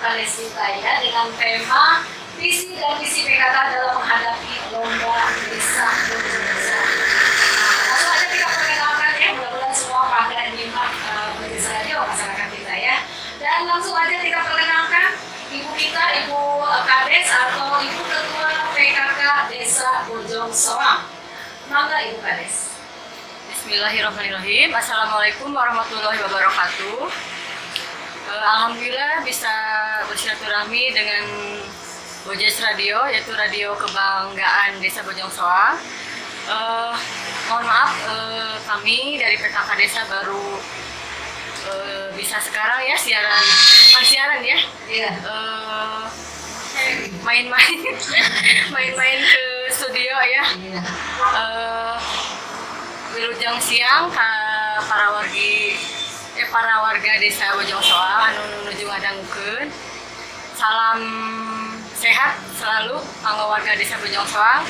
Kades kita ya dengan tema visi dan misi PKK dalam menghadapi lomba desa Bojonegoro. Langsung aja kita perkenalkan ya, mudah-mudahan semua pada nyimak Majelis Radio masyarakat kita ya. Dan langsung aja kita perkenalkan Ibu kita, Ibu Kades atau Ibu Ketua PKK Desa Bojong Soang. Mangga Ibu Kades. Bismillahirrahmanirrahim. Assalamualaikum warahmatullahi wabarakatuh. Alhamdulillah bisa bersilaturahmi dengan Bojes Radio, yaitu radio kebanggaan Desa Bojong Soang. Mohon maaf, kami dari PKK Desa baru bisa sekarang ya siaran ya. Iya. Main-main ke studio ya. Iya. Wilujeng siang ka para warga Desa Bojong Soang anu nuju ngadangkeun. Salam sehat selalu kanggo warga Desa Bojong Soang.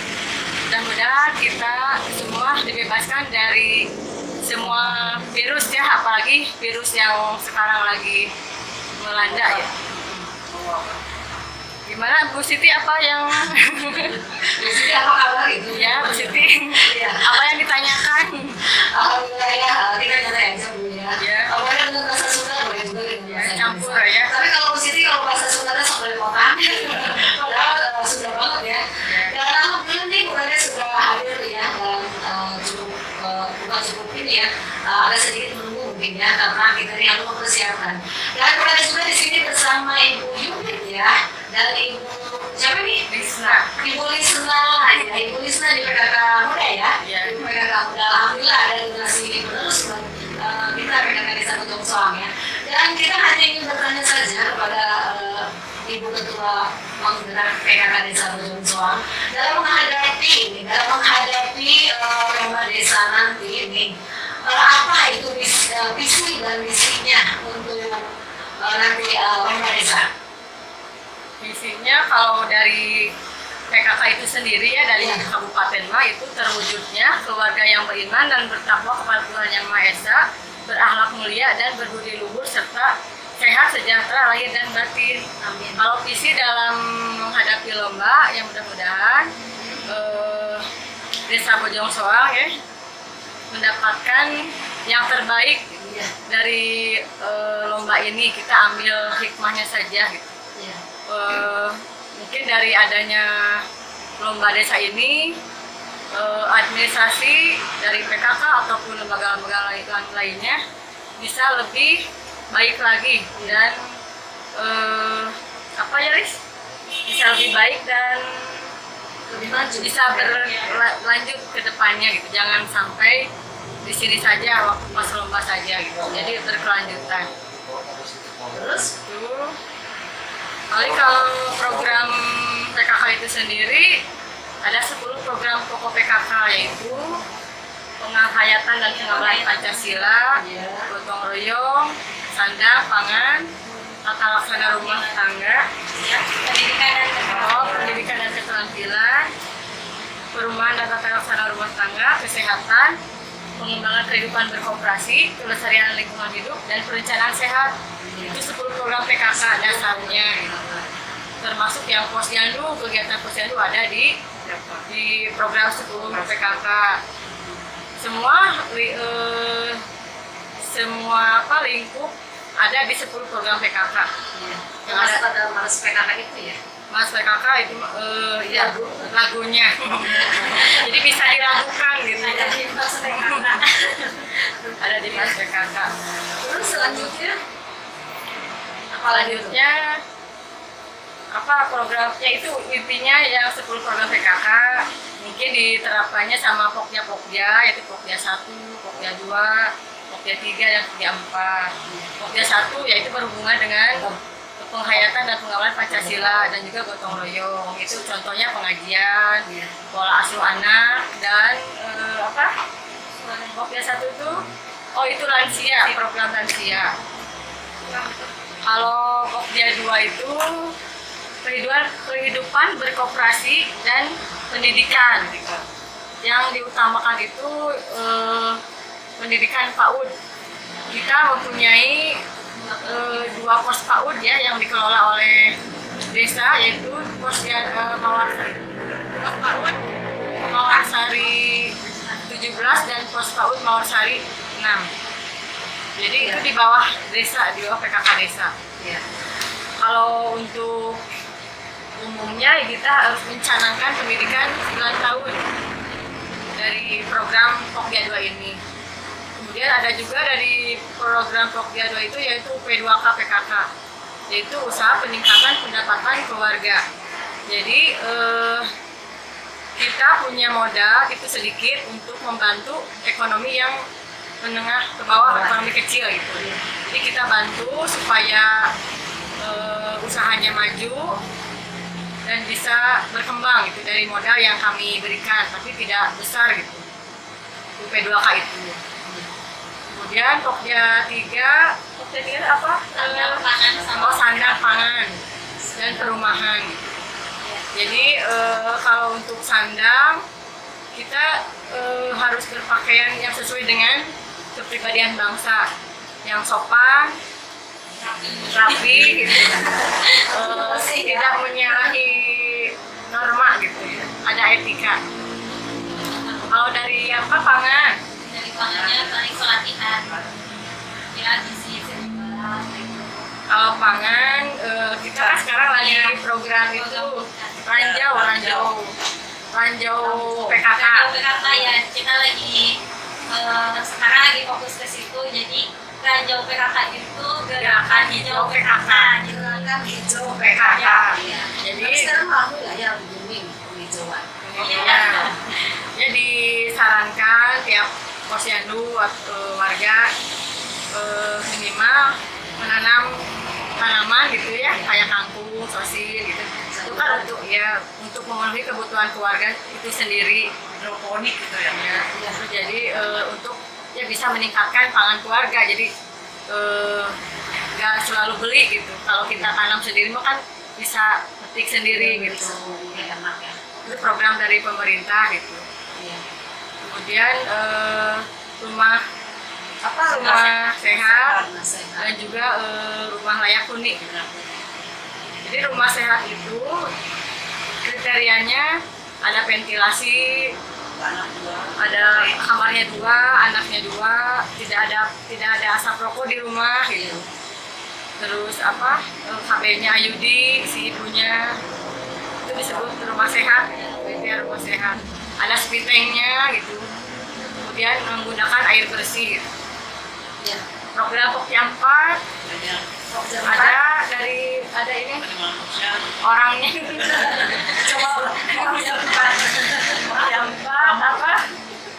Mudah-mudahan kita semua dibebaskan dari semua virus ya, apalagi virus yang sekarang lagi melanda ya. Gimana Bu Siti, apa yang Bu Siti apa kabar itu? Ya Bu Siti, Iya. apa yang ditanyakan? Alhamdulillah ya, kita nyata ya sebelumnya. Ya. Awalnya dengan bahasa Sunda boleh juga dengan Ya, bahasa campur Indonesia. ya. Tapi kalau Bu Siti kalau bahasa Sundanya sampai potong. Padahal sudah banget ya. Dan alhamdulillah nih bukannya sudah hadir ya dan bukan cukup ini ya. Ada sedikit menunggu mungkin ya karena kita ini harus mempersiapkan. Dan kepada juga di sini bersama Ibu Yudit ya dan Ibu siapa nih? Lisna. Ibu Lisna, ya Ibu Lisna di PKK Muda ya. Ya. Ibu PKK Muda, alhamdulillah ada generasi penerus buat kita PKK Desa Bojong Soang ya. Dan kita hanya ingin bertanya saja kepada Ibu Ketua Penggerak PKK Desa Bojong Soang dalam menghadapi lomba desa nanti ini, apa itu visi dan misinya untuk nanti lomba desa? Visinya kalau dari PKK itu sendiri ya, dari Ya. Kabupaten mah itu terwujudnya keluarga yang beriman dan bertakwa kepada Tuhan Yang Maha Esa, berakhlak mulia dan berbudi luhur serta sehat sejahtera lahir dan batin. Amin. Kalau visi dalam menghadapi lomba, yang mudah-mudahan Desa Bojong Soang ya mendapatkan yang terbaik Iya. dari lomba ini. Kita ambil hikmahnya saja gitu. Iya. Mungkin dari adanya lomba desa ini, administrasi dari PKK ataupun lembaga-lembaga lainnya bisa lebih baik lagi dan bisa lebih baik dan Lebih maju. bisa berlanjut ke depannya gitu. Jangan sampai di sini saja waktu pas lomba saja gitu. Jadi berkelanjutan. Terus Itu paling kalau program PKK itu sendiri ada 10 program pokok PKK, yaitu penghayatan dan pengembangan Pancasila, gotong royong, sandang pangan, tata laksana rumah tangga, pendidikan dan keterampilan, perumahan dan tata laksana rumah tangga, kesehatan, pengembangan kehidupan berkooperasi, kelestarian lingkungan hidup, dan perencanaan sehat. Itu 10 program PKK dasarnya gitu. Termasuk yang posyandu, kegiatan posyandu ada di program 10 PKK. Semua lingkup ada di 10 program PKK. yang masuk pada Mars PKK itu ya. Mas PKK itu ya lagunya. Jadi bisa diragukan gitu. Ada di Mars PKK. Ada di Mas PKK. Terus selanjutnya Selanjutnya programnya itu intinya yang 10 program PKK mungkin diterapkannya sama Pokja, yaitu Pokja 1, Pokja 2, Pokja 3 dan Pokja 4. Pokja 1 yaitu berhubungan dengan penghayatan dan pengawalan Pancasila dan juga gotong royong. Itu contohnya pengajian, pola asuh anak dan Pokja 1 itu lansia, program lansia. Kalau Pokja 2 itu kehidupan berkooperasi dan pendidikan. Yang diutamakan itu pendidikan PAUD. Kita mempunyai 2 pos PAUD ya yang dikelola oleh desa, yaitu Mawarsari 17 dan pos PAUD Mawarsari 6. Jadi itu di bawah desa, di bawah PKK desa. Iya. Kalau untuk umumnya kita harus mencanangkan pendidikan 9 tahun dari program Pokja 2 ini. Kemudian ada juga dari program Pokja 2 itu yaitu P2K PKK, yaitu usaha peningkatan pendapatan keluarga. Jadi kita punya modal itu sedikit untuk membantu ekonomi yang menengah ke bawah, ekonomi kecil gitu. Jadi kita bantu supaya usahanya maju dan bisa berkembang gitu dari modal yang kami berikan, tapi tidak besar gitu. P2K itu. Kemudian Pokja 3 apa? Sandang pangan sama Sandang pangan dan perumahan. Jadi kalau untuk sandang kita harus berpakaian yang sesuai dengan kepribadian bangsa, yang sopan, rapi, gitu. Tidak menyalahi norma gitu ya. Ada etika. Kalau dari apa pangan? dari pangannya paling pelatihan. Ya gizi seimbang gitu. Kalau pangan kita kan sekarang lagi program itu ranjau PKK. PKK ya, kita lagi sekarang lagi fokus ke situ. Jadi ranjau PKK itu gerakan hijau PKK. Gerakan hijau PKK. Ya. Jadi sekarang kamu nggak ya booming penghijauan. ya, jadi disarankan tiap posyandu atau warga minimal menanam tanaman gitu ya, kayak kangkung, sosis gitu. Itu kan untuk memenuhi kebutuhan keluarga itu sendiri, hidroponik gitu ya. Jadi untuk bisa meningkatkan pangan keluarga. Jadi nggak selalu beli gitu. Kalau kita tanam sendiri mah kan bisa petik sendiri gitu. Itu program dari pemerintah gitu. Kemudian rumah sehat dan juga rumah layak huni. Jadi rumah sehat itu kriterianya ada ventilasi, ada kamarnya 2, anaknya 2, tidak ada asap rokok di rumah gitu. Terus KB-nya Ayudi si ibunya, itu disebut rumah sehat, kriteria rumah sehat. Ada spitengnya gitu. Kemudian menggunakan air bersih gitu. Program Pokja 4 ada ini orangnya. Coba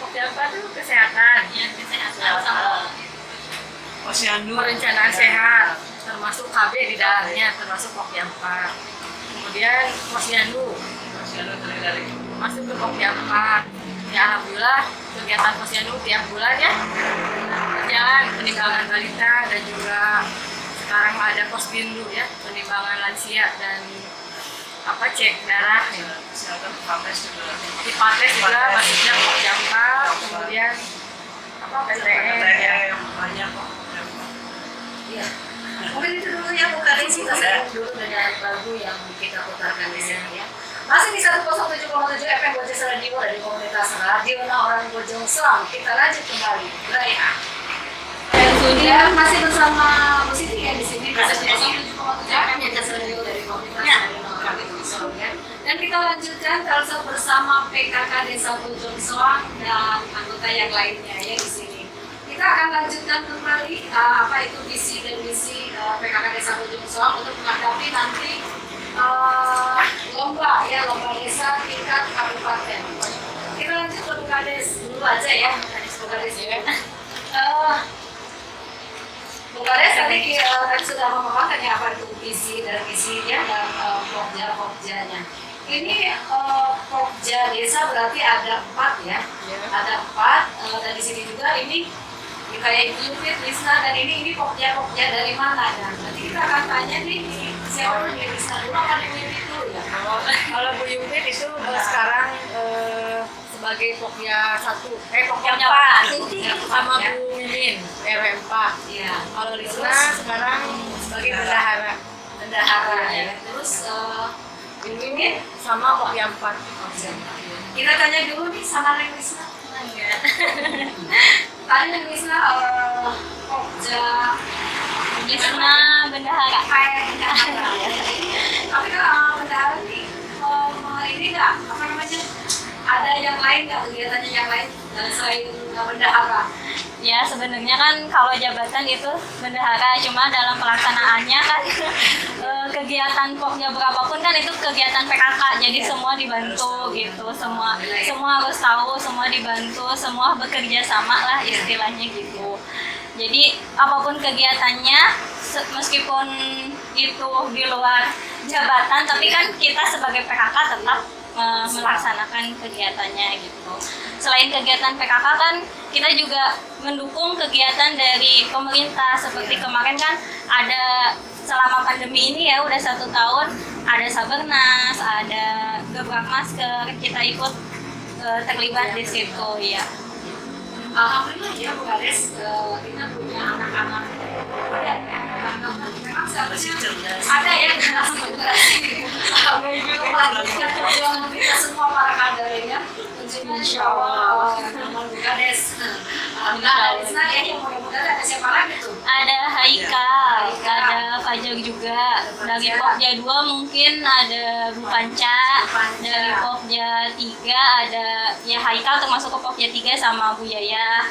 Pokja 4 itu kesehatan. Perencanaan sehat, termasuk KB di dalamnya, termasuk Pokja 4. Kemudian posyandu masuk ke Pokja 4. Ya alhamdulillah kegiatan posyandu tiap bulan ya berjalan, penimbangan balita dan juga sekarang ada posbindu ya, penimbangan lansia dan cek darah ya. Di Pates juga masuknya Pokja 4, kemudian PTN ya. Iya. Mungkin itu dulu ya Bu Karin, kita sambung dulu dengan lagu yang kita putarkan di sini ya. Masih di 107,7 FM Bojong Radio dari komunitas Radio Orang Bojong Soang. Kita lanjut kembali. Raya. Dan sudah masih bersama Bu Siti ya di sini. 107,7 FM Bojong Radio dari komunitas Radio Orang Bojong Soang ya. Dan kita lanjutkan kalau bersama PKK Desa Bojong Soang dan anggota yang lainnya ya di sini. Kita akan lanjutkan kembali apa itu visi dan misi PKK Desa Bojong Soang untuk menghadapi nanti lomba desa tingkat kabupaten. Kita lanjut ke Bukades dulu aja ya, Bukades ya. Bukades tadi sudah memaparkan ya apa itu visi dan misinya dan pokjanya. Ini pokja desa berarti ada 4 ya, ada 4 dan di sini juga ini kayak Yupit, Lisna dan ini pokja dari mana ya? Nanti kita akan tanya nih siapa nih Lisna dulu apa nih Yupit dulu ya? Kalau Bu Yupit itu sekarang sebagai Pokja 1, Pokja 4 sama Bu Mimin RW 4. Iya. Kalau Lisna sekarang sebagai bendahara ya. terus Ibu Mimin sama Pokja 4. kita tanya dulu nih sama Neng Risna. Enggak. Tadi Neng Risna Pokja Risna Bendahara. kayak bendahara. Tapi kalau bendahara nih ini nggak apa namanya? Ada yang lain nggak kegiatannya yang lain selain bendahara? Ya sebenarnya kan kalau jabatan itu bendahara, cuma dalam pelaksanaannya kan kegiatan pokja berapapun kan itu kegiatan PKK, jadi semua dibantu gitu, semua harus tahu, semua dibantu, semua bekerja sama lah istilahnya gitu. Jadi apapun kegiatannya, meskipun itu di luar jabatan, tapi kan kita sebagai PKK tetap melaksanakan kegiatannya gitu. Selain kegiatan PKK kan kita juga mendukung kegiatan dari pemerintah, seperti kemarin kan ada selama pandemi ini ya udah 1 tahun ada Sabernas, ada gebrak masker, kita ikut terlibat di situ ya. Alhamdulillah ya Bu Kades, kita punya anak-anak muda ya. Memang seharusnya ada ya generasi yang kita semua para kadernya tentunya insya Allah Bu Kades. Alhamdulillah ya, yang mudah-mudahan ada siapa lagi tuh? Ada Haikal, ada Fajar juga. Dari Pokja 2 mungkin ada Bu Panca, dari Pokja 3 ada ya Haikal termasuk ke Pokja 3 sama Bu Yaya.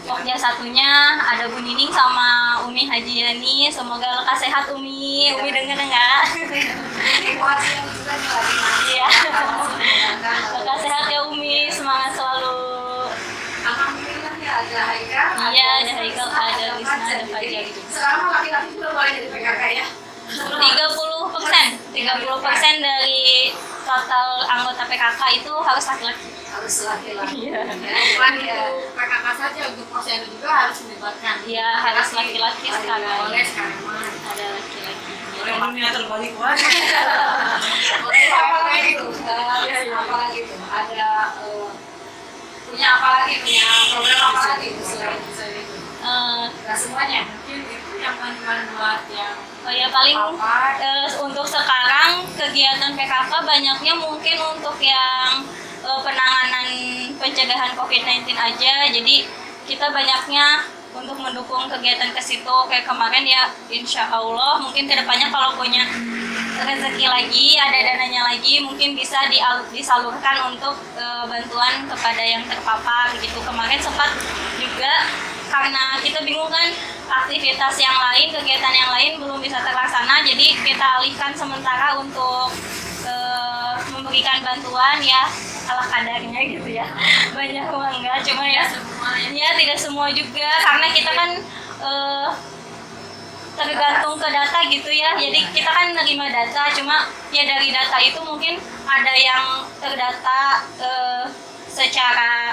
Pokja 1-nya ada Bu Nining sama Umi Haji Yani. Semoga lekas sehat Umi. Umi denger enggak? Iya. Lekas sehat ya Umi, semangat selalu. Alhamdulillah ya ada Haikal. Iya, ada Haikal, ada Risna, ada Fajar juga. Sekarang laki-laki juga boleh jadi PKK ya? 30% dari total anggota PKK itu harus laki-laki. Harus laki-laki. Iya. Bukan itu PKK saja, untuk posyandu juga harus melibatkan. Iya, harus laki-laki sekarang. Boleh sekarang mah. Ada laki-laki. Dunia terbalik wah. Oke, apalagi tuh? Apalagi tuh? Ada punya apa lagi? Punya program apa lagi tuh selain itu? Nggak semuanya. Mungkin itu yang paling buat yang Oh ya paling untuk sekarang kegiatan PKK banyaknya mungkin untuk yang penanganan pencegahan COVID-19 aja. Jadi kita banyaknya untuk mendukung kegiatan ke situ. Kayak kemarin ya insya Allah mungkin kedepannya kalau punya rezeki lagi, ada dananya lagi, mungkin bisa disalurkan untuk bantuan kepada yang terpapar gitu. Kemarin sempat juga karena kita bingung kan aktivitas yang lain, kegiatan yang lain belum bisa terlaksana, jadi kita alihkan sementara untuk memberikan bantuan ya ala kadarnya gitu ya. Banyak uang enggak, cuma ya semuanya tidak semua juga karena kita kan tergantung ke data gitu ya. Jadi kita kan menerima data, cuma ya dari data itu mungkin ada yang terdata secara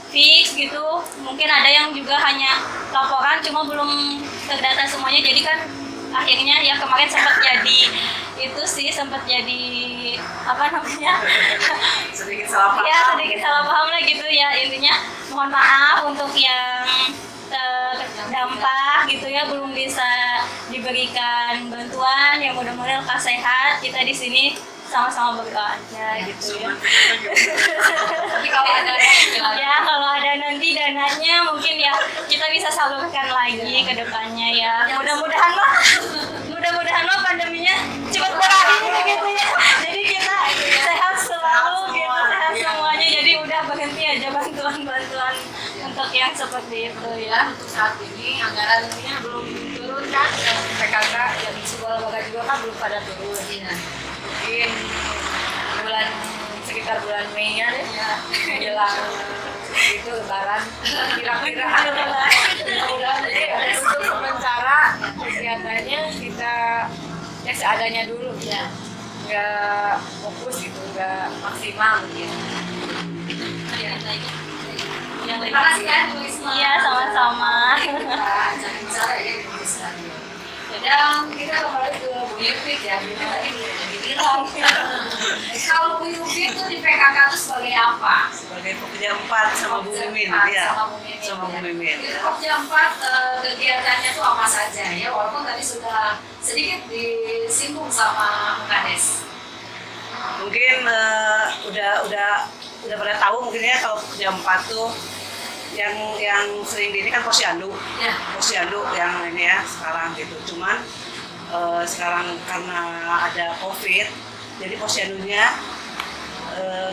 fix gitu, mungkin ada yang juga hanya laporan cuma belum terdata semuanya. Jadi kan akhirnya ya kemarin sempat jadi itu sih, sempat jadi apa namanya Sedikit salah paham. ya sedikit salah paham lah gitu ya. Intinya mohon maaf untuk yang terdampak gitu ya, belum bisa diberikan bantuan. Ya mudah-mudahan lekas sehat, kita di sini sama-sama berdoa aja gitu ya. Tapi kalau ada Ya kalau ada nanti dananya mungkin ya kita bisa salurkan lagi ke depannya ya. Mudah-mudahan mah pandeminya cepat berakhir gitu ya. Jadi kita sehat selalu gitu, sehat semuanya. Jadi udah berhenti aja bantuan-bantuan untuk yang seperti itu ya. untuk saat ini anggarannya belum turun kan, PKK yang sekolah lembaga juga kan belum pada turun. Mungkin sekitar bulan Mei ya deh, jelang itu lebaran kira-kira. Jadi untuk sementara kegiatannya kita ya seadanya dulu ya, nggak fokus gitu, nggak maksimal gitu. terima kasih ya Bu Risma. Iya sama-sama. Jangan bicara ya Bu Risma. Dan kita kembali ke Bu Yufik ya. Dibilang kalau Bu Yufik itu di PKK itu sebagai apa? Sebagai Pokja 4 sama Bu Mimin, ya. Sama Bu Mimin. Itu Pokja 4 kegiatannya itu apa saja ya? Walaupun tadi sudah sedikit disinggung sama Kades? Mungkin udah pada tahu mungkin ya kalau jam 4 tuh yang sering di ini kan posyandu. Ya. Posyandu yang ini ya sekarang gitu. Cuman sekarang karena ada COVID, jadi posyandunya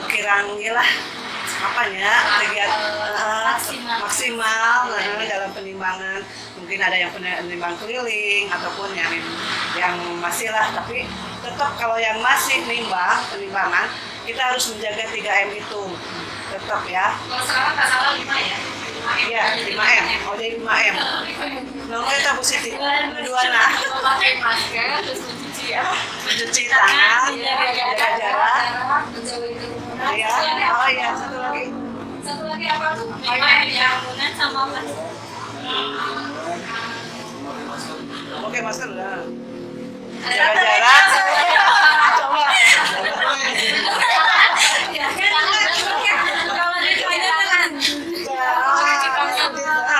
kirangnya apanya kegiatan maksimal dalam penimbangan. Mungkin ada yang penimbang keliling ataupun yang masih lah, tapi tetap kalau yang masih penimbangan kita harus menjaga 3M itu tetap ya. Kalau sekarang nggak salah 5 ya? Iya, 5M. Oh, jadi 5M. Nomor kita positif. Kedua nah. Memakai masker, terus mencuci ya. Mencuci tangan, jaga jarak. Menjauhi kerumunan. Ya. Oh iya, satu lagi. Satu lagi apa tuh? 5M kerumunan sama apa? Oke, masker udah. Ada Jaga apa? jarak. Coba. Ya, kalau di tangan.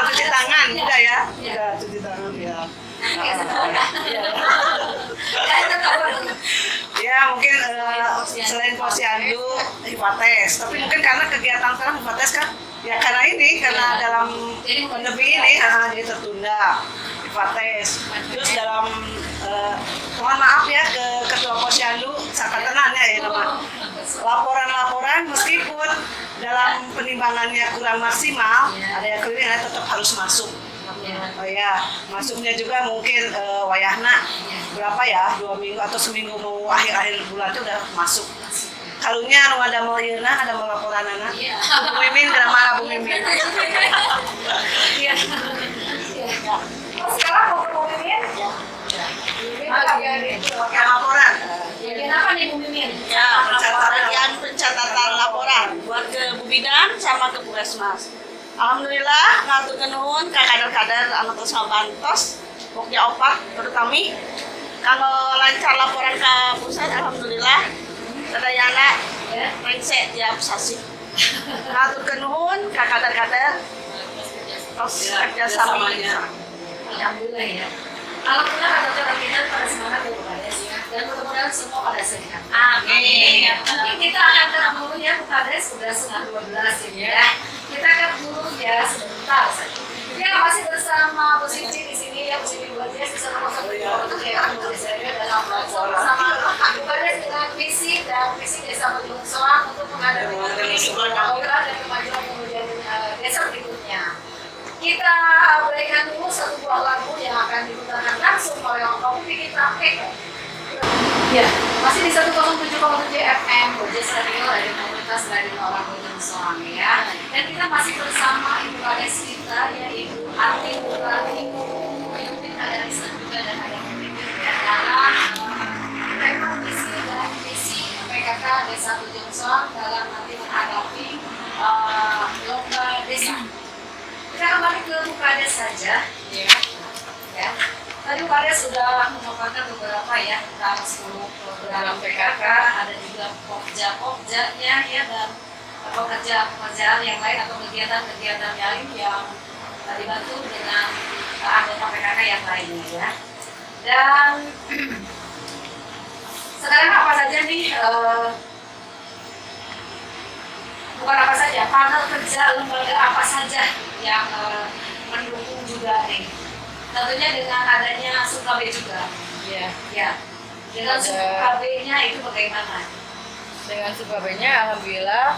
Cuci tangan, udah ya. Udah cuci tangan ya. Ya mungkin selain posyandu hipates, tapi mungkin karena kegiatan sekarang hipates kan ya karena dalam pandemi ini jadi tertunda hipates. Terus dalam mohon maaf ya ke ketua posyandu Sakatenan ya nama laporan meskipun dalam penimbangannya kurang maksimal, ada yang keliling tetap harus masuk. Oh ya, masuknya juga mungkin wayahna berapa ya, 2 minggu atau seminggu mau akhir bulan itu udah masuk. Kalunya anu ada mau yeuna, ada mau laporanana. Bu Mimin gramana Bu Mimin. Iya. Oh, sekarang mau ke Bu Mimin? Pakai laporan. Bagian apa nih Bu Mimin? Ya, pencatatan laporan buat ke Bu Bidan sama ke Puskesmas. Alhamdulillah ngaturkeun nuhun ka kader-kader anu tos ngabantos pokja opat terutami kalau lancar laporan ke pusat alhamdulillah sadayana rengse tiap sasi. Ngaturkeun nuhun ka kader-kader tos kerjasamanya. Alhamdulillah ya. Alhamdulillah kata-kata kita pada semangat ya Bu Kades ya. Dan mudah-mudahan semua pada sehat. Amin. Mungkin kita akan ketemu ya Bu Kades sudah setengah 12 ini ya. Kita akan dulu ya sebentar saja. Ya masih bersama Bu Siti di sini ya, Bu Siti buat dia bisa masuk ke untuk ya Bu saya dalam bersama Bu Kades dengan visi Desa Bojong Soang untuk menghadapi program dan kemajuan kemudian desa berikutnya. Kita berikan dulu satu buah lagu yang akan diputarkan langsung oleh Om Bikin Praktek. Ya, masih di 107,7 FM Bojes Radio dari komunitas Radio Orang Bojong Soang ya. Dan kita masih bersama Ibu Kades kita yaitu Arti Nurani, pemimpin ada Risa juga dan ada pemimpin ya. Dalam tema visi dan misi PKK Desa Bojong Soang dalam nanti menghadapi lomba desa. Kita kembali ke Bu Kades saja ya. Tadi Bu Kades sudah memaparkan beberapa ya tentang 10 program PKK, ada juga pokja-pokjanya ya dan pekerjaan yang lain atau kegiatan-kegiatan lain yang dibantu dengan anggota PKK yang lainnya ya. Dan sekarang apa saja nih bukan apa saja, panel kerja lembaga apa saja yang mendukung juga nih. Tentunya dengan adanya SUKB juga. Ya. Dengan SUKB-nya itu bagaimana? Dengan SUKB-nya alhamdulillah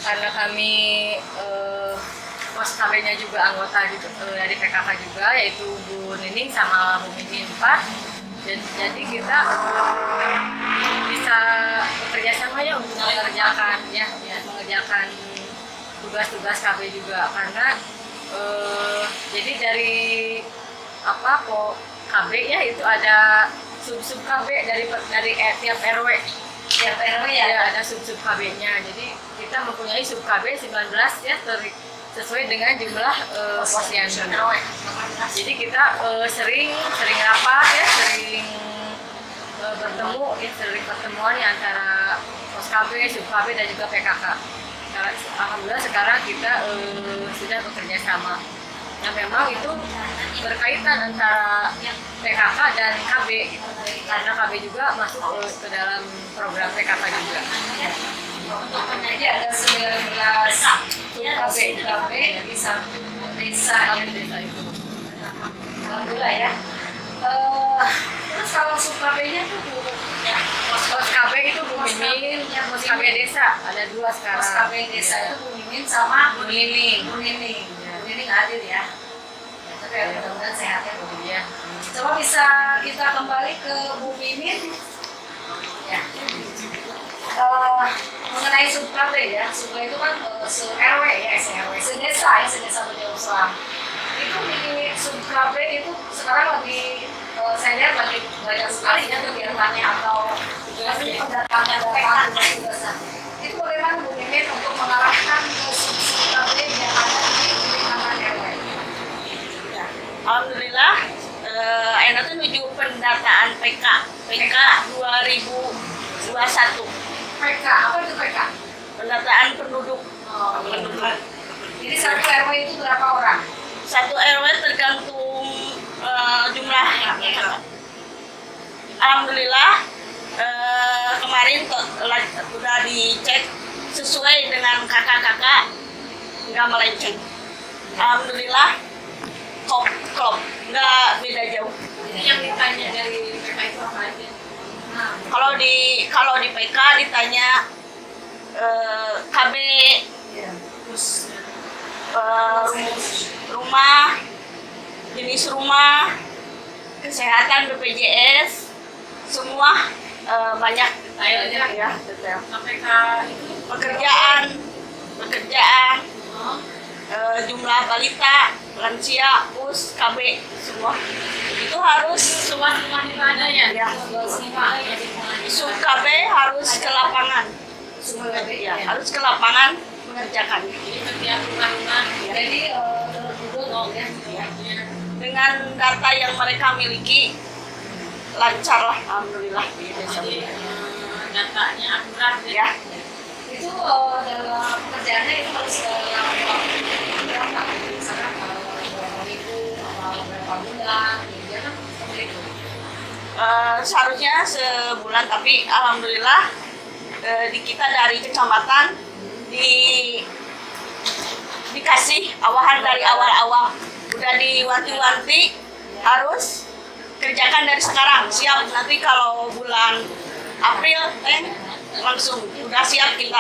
karena kami POSKB-nya juga anggota gitu dari PKK juga yaitu Bu Nining sama Bu Mimin 4. Jadi kita bisa bekerja sama ya untuk mengerjakan tugas-tugas KB juga karena jadi dari KB ya itu ada sub KB dari tiap RW. Tiap RW ya? Ada sub KB-nya. Jadi kita mempunyai sub KB 19 ya sesuai dengan jumlah posyandu. Jadi kita sering rapat ya, sering bertemu ya, sering pertemuan ya antara pos KB, sub KB dan juga PKK. Alhamdulillah sekarang kita sudah bekerja sama yang memang itu berkaitan antara PKK dan KB karena KB juga masuk ke dalam program PKK juga. Untuk penyanyi ada 19 KB di satu desa itu. Alhamdulillah ya. Terus kalau sub-KB-nya tuh Pos KB itu Bu Mimin, pos KB desa ada 2 sekarang. pos KB desa itu Bu Mimin sama Bu Nining. Bu Nining. Bu Nining hadir ya. Tapi ya, mudah-mudahan sehat ya Bu Nining. Iya. Coba bisa kita kembali ke Bu Mimin. Ya. Mengenai sub-KB ya, sub itu kan se-RW ya, se-RW, se-desa ya, se-desa Bojong itu di sub-KB itu sekarang lagi saya lihat lagi banyak sekali ya kegiatannya atau pendatangan tugas-tugasnya. Itu bagaimana Bu Mimin untuk mengarahkan ke sub-KB yang ada di lingkungan RW? Ya. Alhamdulillah, Ena tuh menuju pendataan PK 2021. PK, apa itu PK? Pendataan penduduk. Oh, iya. Jadi satu RW itu berapa orang? Satu RW tergantung jumlahnya. Alhamdulillah, kemarin sudah dicek sesuai dengan kakak-kakak, nggak melenceng. Alhamdulillah, klop, nggak beda jauh. Jadi yang ditanya dari PK itu apa aja? Kalau di PK ditanya KB, rumah, jenis rumah, kesehatan, BPJS, semua banyak Detail ya, detail. PK itu Pekerjaan, jumlah balita, lansia, US, KB, semua itu harus semua itu ada ya. ya. Semua ada ya. Sub KB harus ke lapangan, ya, harus ke lapangan mengerjakan. Jadi setiap rumah-rumah Jadi duduk ya. Dengan data yang mereka miliki lancar lah, alhamdulillah di desa. jadi datanya akurat Ya, Itu dalam pekerjaannya itu harus dalam waktu berapa? Misalkan berapa minggu atau berapa bulan, gitu ya kan seperti itu. seharusnya sebulan, tapi alhamdulillah di kita dari kecamatan dikasih awahan dari awal-awal, udah diwanti-wanti harus kerjakan dari sekarang, siap nanti kalau bulan April langsung udah siap kita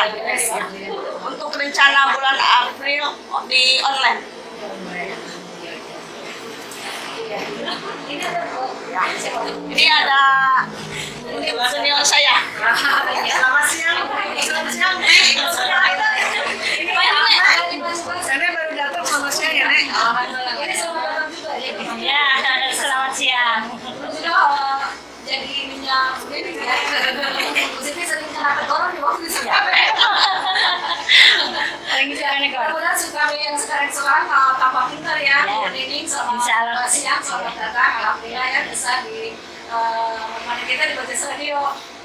untuk rencana bulan April di online. Ini ada siapa? Ini ada senior saya. Selamat siang. Selamat siang. Ini Saya baru datang sama siang ya, Nek. Ini selamat datang juga ya. Ya, selamat siang. Sudah jadi minyak ini ya. Jadi sering kena orang di waktu di sini. Paling suka negor. Mudah-mudahan suka yang sekarang tambah pintar ya. Ya. Ini selamat Insyaallah. siang, selamat datang. Alhamdulillah ya bisa di menemani kita di Podcast Radio.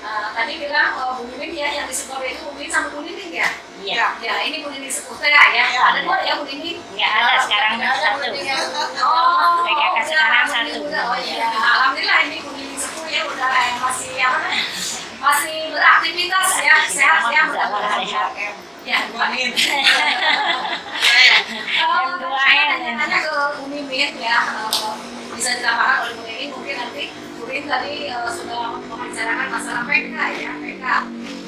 Tadi bilang Bu Mimin ya yang di Sukabumi itu Bu Mimin sama Bu Nining ya. Iya. Ya ini Bu Nining Sekuta ya. Ada 2 ya Bu Nining. Nggak ada sekarang Nggak ada Bu satu. Nining yang- Oh, PKK udah, sekarang Bu Nining satu. udah. Oh iya. Alhamdulillah ini Bu Nining Sekuta ya udah masih apa namanya? Masih beraktivitas ya, sehat ya mudah-mudahan. Sehat. Ya, amin. M2N. Tanya ke Bu Mimin ya, bisa ditambahkan oleh Bu Nining mungkin nanti Bu Mimin tadi sudah membicarakan masalah PK ya, PK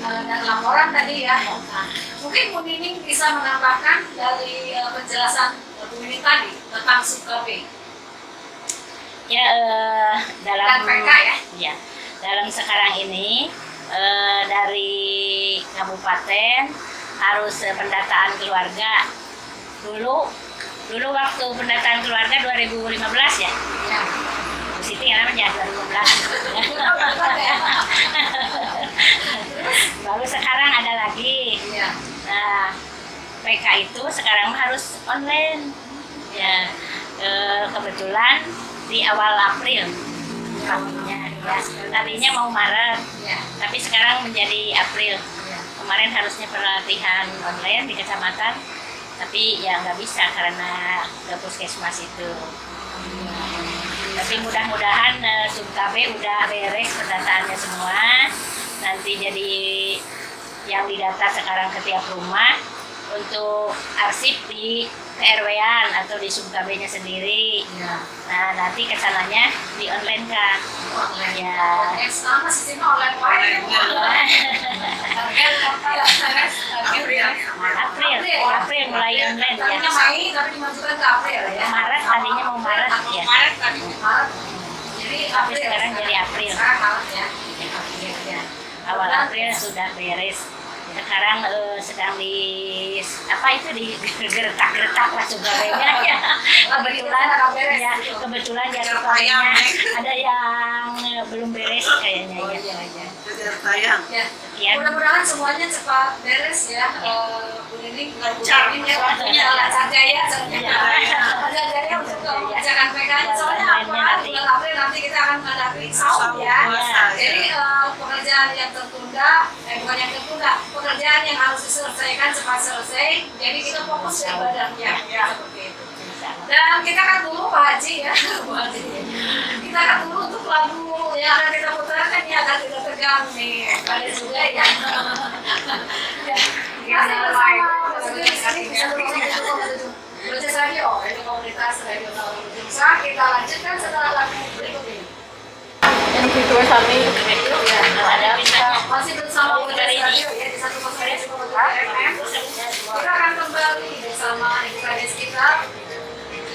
dan laporan tadi ya. Nah, mungkin Bu Nining bisa menambahkan dari penjelasan Bu Mimin tadi tentang sub-KB Ya, dan dalam PK ya. ya, dalam sekarang ini dari kabupaten harus pendataan keluarga. Dulu waktu pendataan keluarga 2015 ya. Ya. Bu Siti namanya 2015. Baru sekarang ada lagi. Iya. Nah, PK itu sekarang harus online. Ya, kebetulan di awal April. Tadinya mau Maret, Iya. tapi sekarang menjadi April. Iya. Kemarin harusnya pelatihan online di kecamatan, tapi ya nggak bisa karena ke puskesmas itu. Tapi mudah-mudahan Sumkabe udah beres pendataannya semua. Nanti jadi yang didata sekarang ke tiap rumah untuk arsip di RW-an atau di Sumkabe-nya sendiri. Ya. Nah, nanti kesananya di online kan. Online. Ya. Sama sistemnya online Pak. April mulai online ya. Tadinya Mei tapi dimajukan ke April ya. Maret tadinya mau Maret ya. Maret tadi Maret. Jadi Tapi sekarang jadi April. Sekarang Maret ya. April ya. Awal April sudah beres. Sekarang sedang di apa itu digertak-gertak lah Sumkabenya ya. Kebetulan ya Sumkabenya ada yang belum beres kayaknya ya. Kejar tayang. Ya. Ya. Mudah-mudahan semuanya cepat beres ya. Bu Nining lancar ya waktunya lancar jaya soalnya. Lancar jaya untuk mengerjakan PK-nya soalnya apa? Bulan April nanti kita akan menghadapi saum ya. Jadi pekerjaan yang tertunda, bukan yang tertunda, pekerjaan yang harus diselesaikan cepat selesai. Jadi kita fokus ke ibadahnya ya seperti itu. Dan kita kan dulu Pak Haji ya, Bu Haji. Kita kan dulu untuk lagu yang akan kita putarkan ya akan kita tegang nih. Ada juga ya. Ya, sama Belajar Radio, ini komunitas radio Nusantara. Kita lanjutkan setelah lagu berikut ini. Yang itu Sami. Ada Masih bersama Belajar Radio ya di 101,2 FM. Kita akan kembali bersama Ibu Kades kita.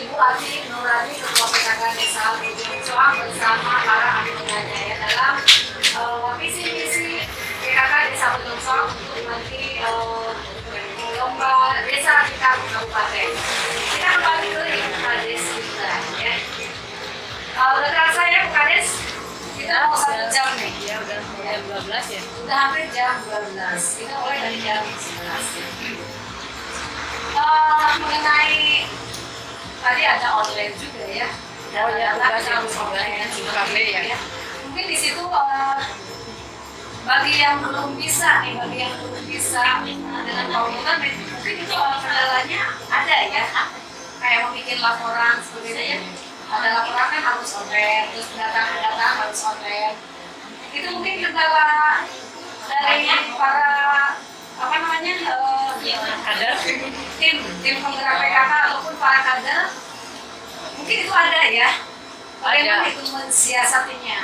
Ibu Ati Nurani, Ketua PKK Desa Ujung Soang bersama para anggotanya ya dalam visi misi PKK Desa Ujung Soang untuk nanti lomba desa tingkat kabupaten. Kita kembali ke Ibu Kades kita ya. Udah terasa ya Bu Kades? Kita mau 1 jam nih. Ya udah jam 12 ya. Udah hampir jam 12. Kita mulai dari jam 11 ya. Mengenai tadi ada online juga ya. Oh ya, tugas Data itu online Sumkabe ya. Mungkin di situ bagi yang belum bisa nih, bagi yang belum bisa dengan komputer mungkin itu kendalanya ada ya. Kayak mau bikin laporan seperti itu ya. Ada laporan kan harus online, terus data harus online. Itu mungkin kendala dari para apa namanya Kader. tim penggerak PKK ataupun para kader mungkin itu ada ya. Bagaimana itu mensiasatinya?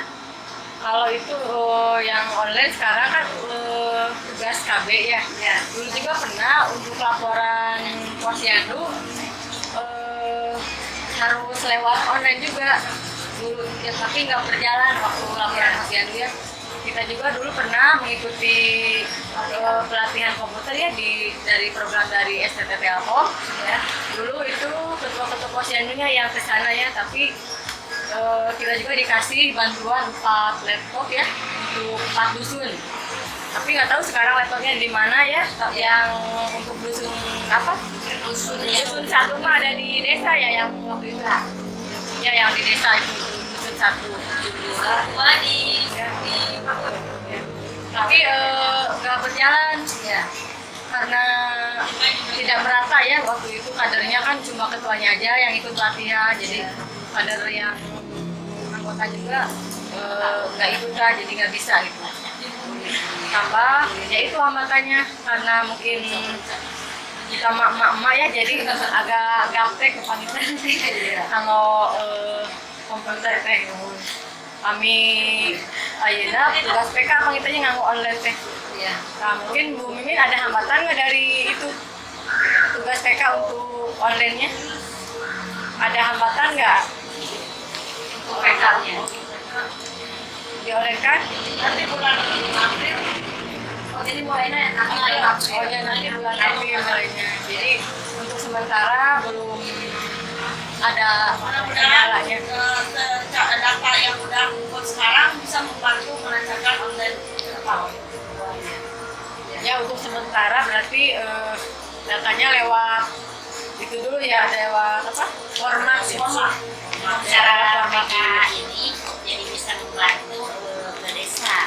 Kalau itu yang online sekarang kan tugas KB ya. Ya. Dulu juga pernah untuk laporan posyandu harus lewat online juga dulu ya, tapi nggak berjalan waktu laporan posyandu ya. Kita juga dulu pernah mengikuti pelatihan komputer ya dari program dari STT Telkom ya. Dulu itu ketua-ketua posyandunya yang ke sana ya, tapi kita juga dikasih bantuan 4 laptop ya untuk 4 dusun. Tapi nggak tahu sekarang laptopnya di mana ya. Yang untuk dusun apa? Dusun satu mah ada di desa ya yang waktu itu. Ya yang di desa itu dusun satu. Tapi nggak berjalan ya karena tidak merata ya waktu itu kadernya kan cuma ketuanya aja yang ikut latihan, jadi kader yang anggota juga nggak ikutan, jadi nggak bisa gitu. Tambah ya itu hambatannya karena mungkin kita mak-mak ya, jadi agak gaptek kepangitan kalau komputer teh. Kami ayeuna tugas PK pangitanya nganggo online teh. Iya. Nah, mungkin Bu Mimin ada hambatan nggak dari itu tugas PK untuk online-nya? Ada hambatan nggak? Untuk PK-nya. Di online kan? Nanti bulan April. Oh jadi mulainya nanti bulan April. Oh ya nanti bulan April mulainya. Jadi untuk sementara belum ada kendalanya. Data yang udah ngumpul sekarang bisa membantu melancarkan online. Ya untuk sementara berarti datanya lewat itu dulu ya, lewat apa? Format. cara PK ini jadi bisa membantu ke desa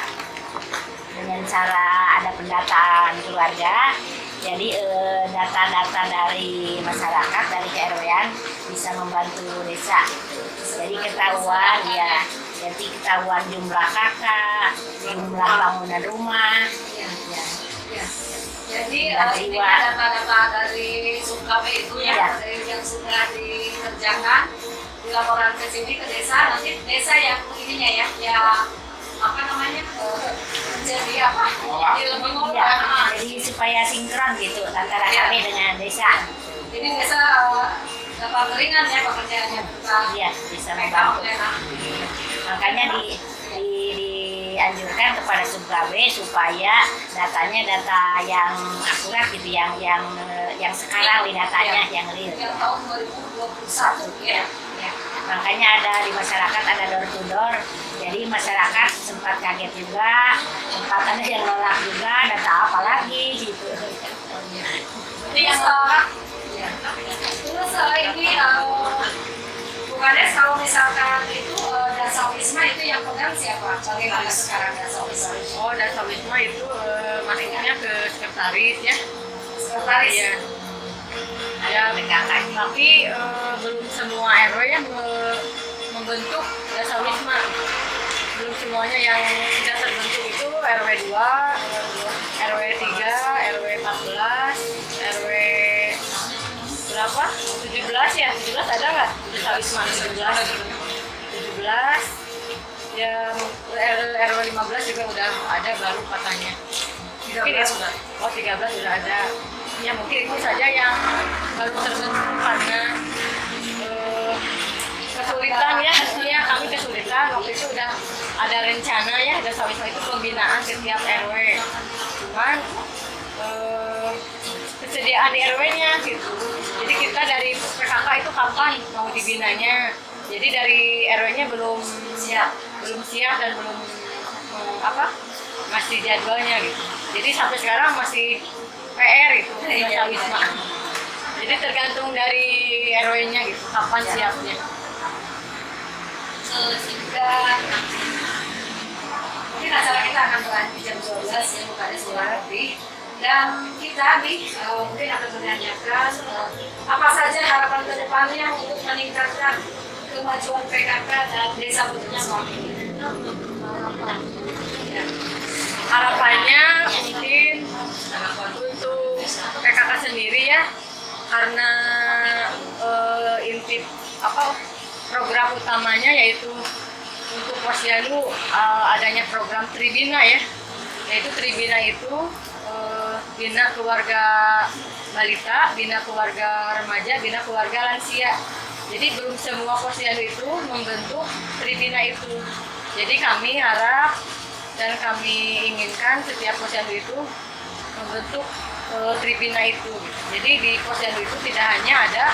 dengan cara ada pendataan keluarga, Jadi data-data dari masyarakat dari KRW-an bisa membantu desa. Jadi ketahuan ya, jadi ketahuan jumlah kakak, jumlah bangunan rumah. Iya. Ya. Ya. Jadi Dan ini jiwa. data-data dari Sukabumi itu ya, Ya. dari yang sudah dikerjakan, dilaporkan ke sini ke desa, nanti desa yang ininya ya apa namanya jadi apa? Jadi lebih ngolah. Ya, jadi supaya sinkron gitu antara Iya. kami dengan desa. Jadi desa dapat ringan ya pekerjaannya tentang Iya, bisa PKK membantu. ODH. Makanya dianjurkan kepada Sukabumi supaya datanya data yang akurat gitu, yang sekarang di datanya yang real. Yang tahun 2021 ya. Ya. Makanya ada di masyarakat ada door to door. Jadi masyarakat sempat kaget juga, sempat ada yang nolak juga, data apa lagi gitu. Jadi yang ya. Terus ini Bukades kalau misalkan itu dasar wisma itu yang pegang siapa? Bagaimana sekarang dasar wisma? Oh, dasar wisma itu masuknya ke sekretaris ya. Sekretaris. Iya. Ya, tapi belum semua RW yang membentuk dasar wisma. Belum semuanya yang sudah terbentuk itu RW 2, RW 3, RW 14, RW berapa? 17 ya? 17 ada nggak? Dasar wisma 17. 17. Ya, RW 15 juga udah ada baru katanya. 13 sudah. Oh, 13 sudah ada. Ya mungkin itu saja yang baru terbentuk karena kesulitan ya. Ya kami kesulitan. Waktu itu udah ada rencana ya, ada wisma itu pembinaan setiap RW. Cuman kesediaan di RW-nya gitu. Jadi kita dari PKK itu kapan mau dibinanya? Jadi dari RW-nya belum siap dan belum masih jadwalnya gitu. Jadi sampai sekarang masih PR itu dasar wisma. Jadi tergantung dari RW-nya gitu, kapan siapnya. Sehingga mungkin acara kita akan berlanjut jam 12 ya, Bukades kurang lebih. Dan kita nih mungkin akan menanyakan apa saja harapan ke depannya untuk meningkatkan kemajuan PKK dan desa Bukades Suami. Ya. Harapannya mungkin untuk PKK sendiri ya, karena inti program utamanya yaitu untuk Posyandu adanya program Tribina ya, yaitu Tribina itu bina keluarga balita, bina keluarga remaja, bina keluarga lansia. Jadi belum semua Posyandu itu membentuk Tribina itu. Jadi kami harap dan kami inginkan setiap Posyandu itu membentuk Tribina itu. Jadi di Posyandu itu tidak hanya ada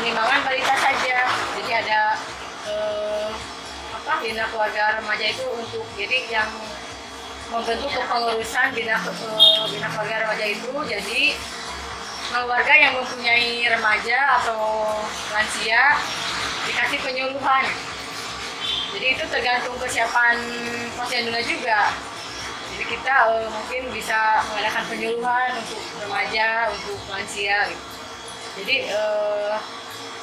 penimbangan balita saja, jadi ada bina keluarga remaja itu untuk yang membentuk kepengurusan bina keluarga remaja itu. Jadi keluarga yang mempunyai remaja atau lansia dikasih penyuluhan. Jadi itu tergantung kesiapan Posyandu juga. Jadi kita mungkin bisa mengadakan penyuluhan untuk remaja, untuk lansia gitu. Jadi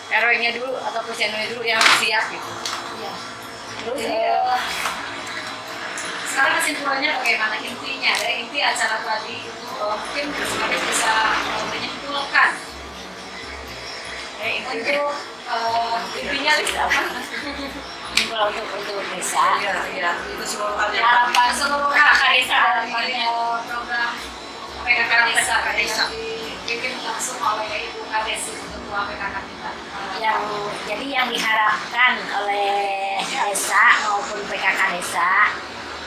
RW-nya dulu atau Posyandu dulu yang siap gitu. Ya. Terus Jadi sekarang kesimpulannya bagaimana intinya dari inti acara tadi itu mungkin Bukades bisa menyimpulkan untuk intinya apa? Untuk desa. Iya, itu seluruhannya. Harapan seluruh kakak desa dari program PKK desa yang dipimpin langsung oleh Ibu Kades Ketua PKK kita. Jadi yang diharapkan oleh desa maupun PKK desa,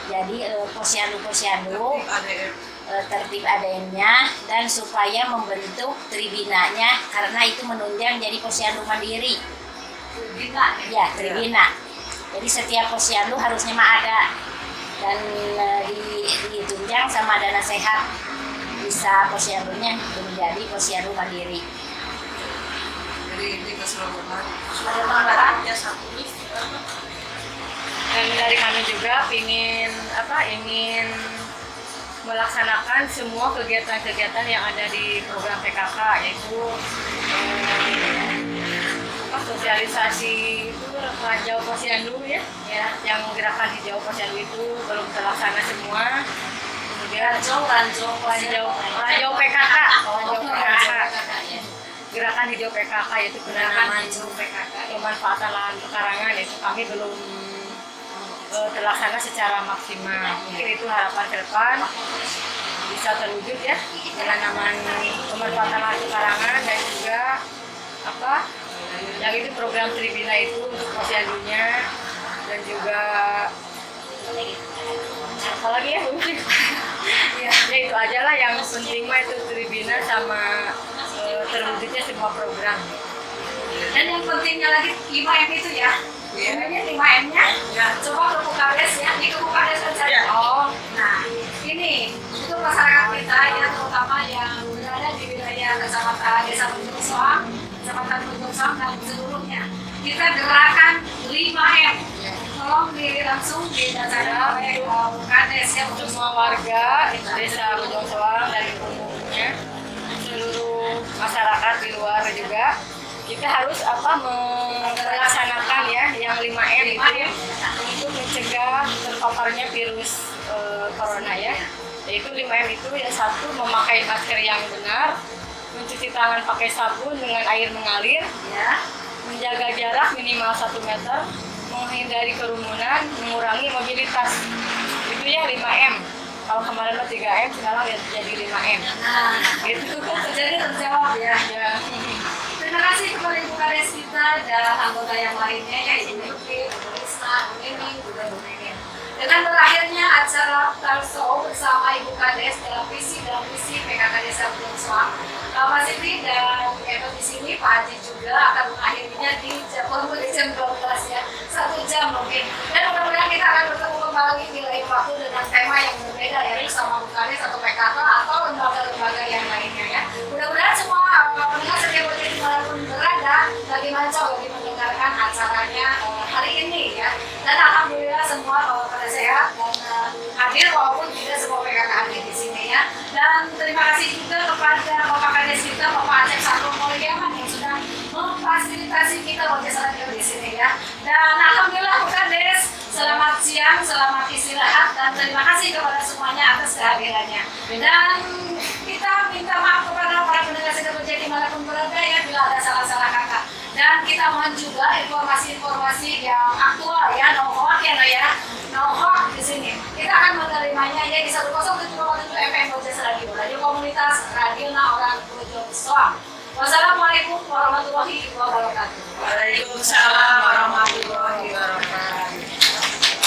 jadi Posyandu tertib ADN-nya dan supaya membentuk Tribinanya karena itu menunjang jadi Posyandu mandiri. Tribina Ya, Tribina. Jadi setiap Posyandu harusnya ada dan ditunjang sama dana sehat, bisa Posyandunya menjadi Posyandu mandiri. Jadi ini keseluruhan. ada tambahan. Ya satu. dan dari kami juga ingin melaksanakan semua kegiatan-kegiatan yang ada di program PKK, yaitu sosialisasi itu Hijau Posyandu ya, yang gerakan Hijau Posyandu itu belum terlaksana semua. Kemudian Hijau PKK, gerakan Hijau PKK yaitu penanaman pemanfaatan lahan pekarangan, yaitu kami belum terlaksana secara maksimal. Mungkin itu harapan ke depan bisa terwujud ya, penanaman pemanfaatan lahan pekarangan dan juga yang itu program Tribina itu untuk posyandunya, dan juga apalagi ya mungkin ya itu aja lah yang penting mah, itu Tribina sama terwujudnya semua program. Dan yang pentingnya lagi 5M itu ya. Sebenarnya 5M-nya, coba ke Bukades ya, di Bukades saja. Oh, nah ini itu masyarakat kita ya, terutama yang berada di wilayah kecamatan Desa Bojong Soang, Kecamatan Bojong Soang dan seluruhnya. Kita gerakan 5M. Tolong langsung didatangi oleh Bukades ya, untuk Semua warga Desa Bojong Soang dan umumnya, seluruh masyarakat di luar juga, kita harus melaksanakan ya yang 5M itu untuk mencegah terpaparnya virus corona ya. Yaitu 5M itu yang satu, memakai masker yang benar, mencuci tangan pakai sabun dengan air mengalir, menjaga jarak minimal 1 meter, menghindari kerumunan, mengurangi mobilitas. Itu ya 5M. Kalau kemarin 3M, sekarang ya jadi 5M. Nah, Gitu. jadi terjawab ya. Ya. Terima kasih kepada Ibu Kades kita dan anggota yang lainnya ya, Ibu Yuki, Ibu Risma, Bu Nini, juga Bu Nini. Dengan berakhirnya acara talkshow bersama Ibu Kades dalam visi PKK Desa Bojong Soang, Pak Siti dan Edo di sini, Pak Haji juga akan mengakhirinya di jam 12 ya, 1 jam mungkin. Dan mudah-mudahan kita akan bertemu kembali di lain waktu dengan tema yang berbeda ya, bersama Bu Kades atau PKK atau lembaga-lembaga yang lainnya ya. Mudah-mudahan semua pendengar setia Bojong dimanapun berada lagi mancau lagi mendengarkan acaranya hari ini ya. Dan alhamdulillah semua pada sehat dan hadir walaupun tidak semua PKK hadir di sini ya. Dan terima kasih juga kepada Bapak Kades kita, Bapak Acep Satu Mulyaman yang sudah memfasilitasi kita Podcast Radio di sini ya. Dan alhamdulillah Bu Kades, selamat siang, selamat istirahat, dan terima kasih kepada semuanya atas kehadirannya. Dan kita minta maaf kepada para pendengar setia Bojong dimanapun berada ya, bila ada salah-salah kata. Dan kita mohon juga informasi-informasi yang aktual ya, no hoax ya, no hoax di sini. Kita akan menerimanya ya di 107,7 FM Bojong Radio, radio komunitas radio orang Bojong Soang. Wassalamualaikum warahmatullahi wabarakatuh. Waalaikumsalam.